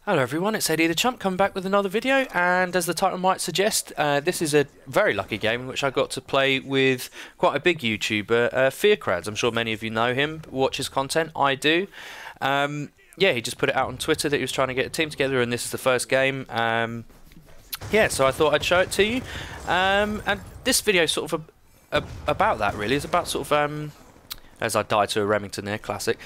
Hello everyone, it's Eddie the Chump coming back with another video, and as the title might suggest, this is a very lucky game in which I got to play with quite a big YouTuber, Fearcrads. I'm sure many of you know him, watch his content, I do. Yeah, he just put it out on Twitter that he was trying to get a team together, and this is the first game. Yeah, so I thought I'd show it to you. And this video is sort of about that really. It's about sort of, as I die to a Remington there, classic.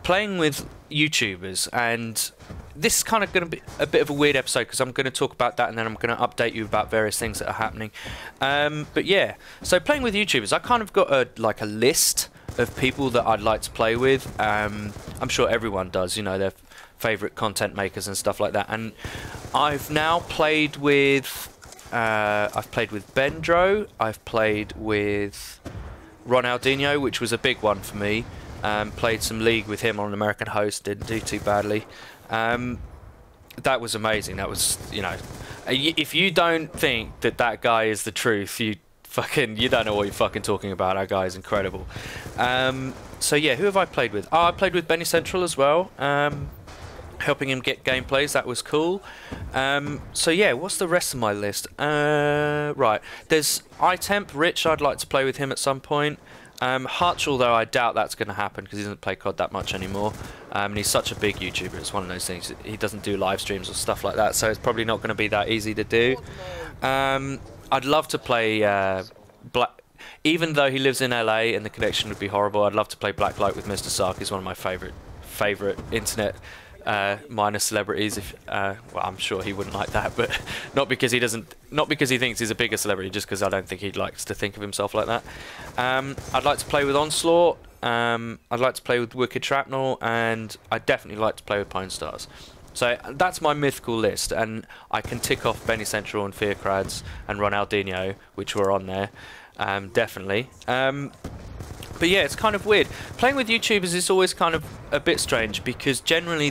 Playing with YouTubers, and this is kind of going to be a bit of a weird episode because I'm going to talk about that and then I'm going to update you about various things that are happening. But yeah, so playing with YouTubers, I kind of got a list of people that I'd like to play with. I'm sure everyone does, you know, their favourite content makers and stuff like that. And I've now played with Bendro, I've played with Ronaldinho, which was a big one for me. Played some League with him on an American host, didn't do too badly. That was amazing. That was, you know, if you don't think that that guy is the truth, you don't know what you're fucking talking about. That guy is incredible. So yeah, who have I played with? Oh, I played with Benny Central as well, helping him get gameplays. That was cool. So yeah, what's the rest of my list? Right, there's iTemp Rich. I'd like to play with him at some point. Hutch, although I doubt that's going to happen because he doesn't play COD that much anymore, and he's such a big YouTuber. It's one of those things. He doesn't do live streams or stuff like that, so it's probably not going to be that easy to do. I'd love to play Black, even though he lives in LA and the connection would be horrible. I'd love to play Blacklight with Mr. Sark. He's one of my favorite internet minor celebrities. Well, I'm sure he wouldn't like that, but not because he thinks he's a bigger celebrity, just because I don't think he likes to think of himself like that. I'd like to play with Onslaught. I'd like to play with Wicked Shrapnel, and I'd definitely like to play with Pone Stars. So that's my mythical list, and I can tick off Benny Central and Fearcrads and Ronaldinho, which were on there, definitely. But yeah, it's kind of weird. Playing with YouTubers is always kind of a bit strange because generally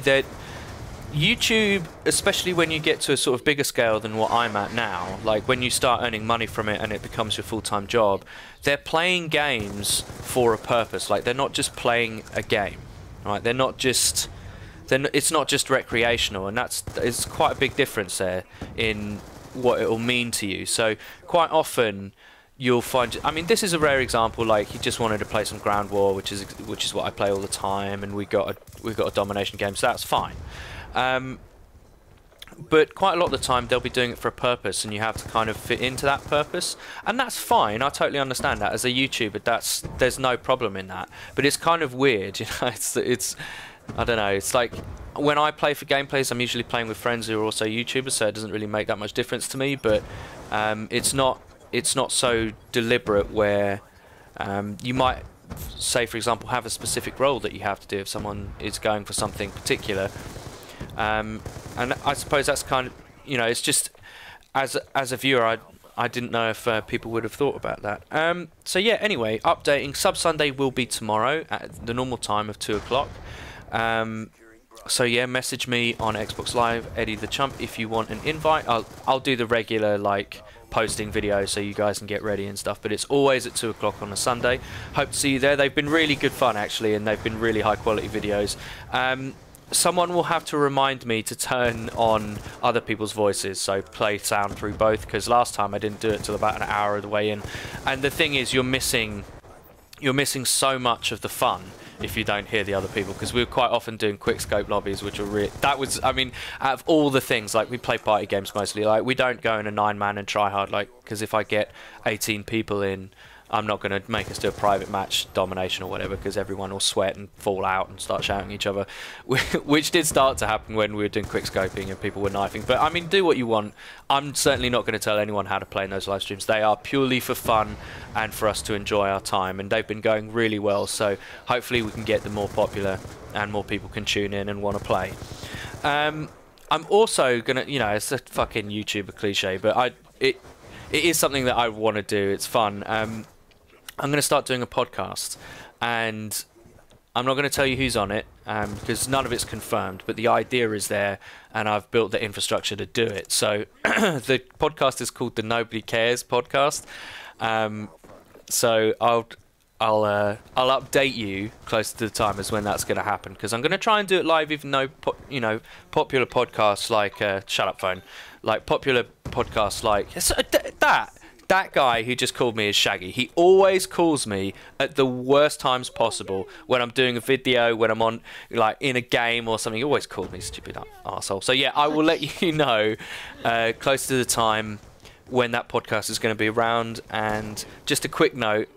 YouTube, especially when you get to a sort of bigger scale than what I'm at now, like when you start earning money from it and it becomes your full-time job, they're playing games for a purpose. Like, they're not just playing a game, right? It's not just recreational, and it's quite a big difference there in what it will mean to you. So quite often you'll find, I mean, this is a rare example. Like, he just wanted to play some Ground War, which is what I play all the time, and we got a domination game, so that's fine. But quite a lot of the time they'll be doing it for a purpose, and you have to kind of fit into that purpose, and that's fine. I totally understand that. As a YouTuber, there's no problem in that. But it's kind of weird, you know. It's I don't know. It's like when I play for gameplays, I'm usually playing with friends who are also YouTubers, so it doesn't really make that much difference to me. But it's not so deliberate where you might say, for example, have a specific role that you have to do if someone is going for something particular. And I suppose that's kind of, you know, it's just as a viewer, I didn't know if people would have thought about that. So yeah, anyway, updating. Sub Sunday will be tomorrow at the normal time of 2 o'clock. So yeah, message me on Xbox Live, Eddie the Chump, if you want an invite. I'll do the regular, like, posting videos so you guys can get ready and stuff, but it's always at 2 o'clock on a Sunday. Hope to see you there. They've been really good fun, actually, and they've been really high quality videos. Someone will have to remind me to turn on other people's voices, so play sound through both, because last time I didn't do it till about an hour of the way in. And the thing is, you're missing so much of the fun if you don't hear the other people, because we're quite often doing quick scope lobbies, which are I mean, out of all the things, like, we play party games mostly. Like, we don't go in a 9-man and try hard, like, because if I get 18 people in, I'm not going to make us do a private match domination or whatever, because everyone will sweat and fall out and start shouting at each other, which did start to happen when we were doing quick scoping and people were knifing. But I mean, do what you want. I'm certainly not going to tell anyone how to play in those live streams. They are purely for fun and for us to enjoy our time, and they've been going really well, so hopefully we can get them more popular and more people can tune in and want to play. I'm also going to, you know, it's a fucking YouTuber cliche, but it is something that I want to do. It's fun. I'm going to start doing a podcast, and I'm not going to tell you who's on it, because none of it's confirmed, but the idea is there, and I've built the infrastructure to do it. So the podcast is called the Nobody Cares podcast. So I'll update you closer to the time as when that's going to happen, because I'm going to try and do it live, even though popular podcasts like shut up phone, like popular podcasts like that guy who just called me is Shaggy. He always calls me at the worst times possible, when I'm doing a video, when I'm on like in a game or something. He always calls me stupid arsehole. So yeah, I will let you know close to the time when that podcast is going to be around. And just a quick note,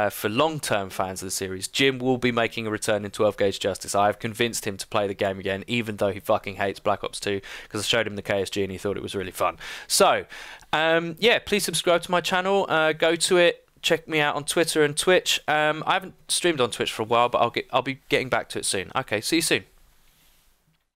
for long-term fans of the series, Jim will be making a return in 12 Gauge Justice. I have convinced him to play the game again, even though he fucking hates Black Ops 2, because I showed him the KSG and he thought it was really fun. So, yeah, please subscribe to my channel. Go to it. Check me out on Twitter and Twitch. I haven't streamed on Twitch for a while, but I'll be getting back to it soon. Okay, see you soon.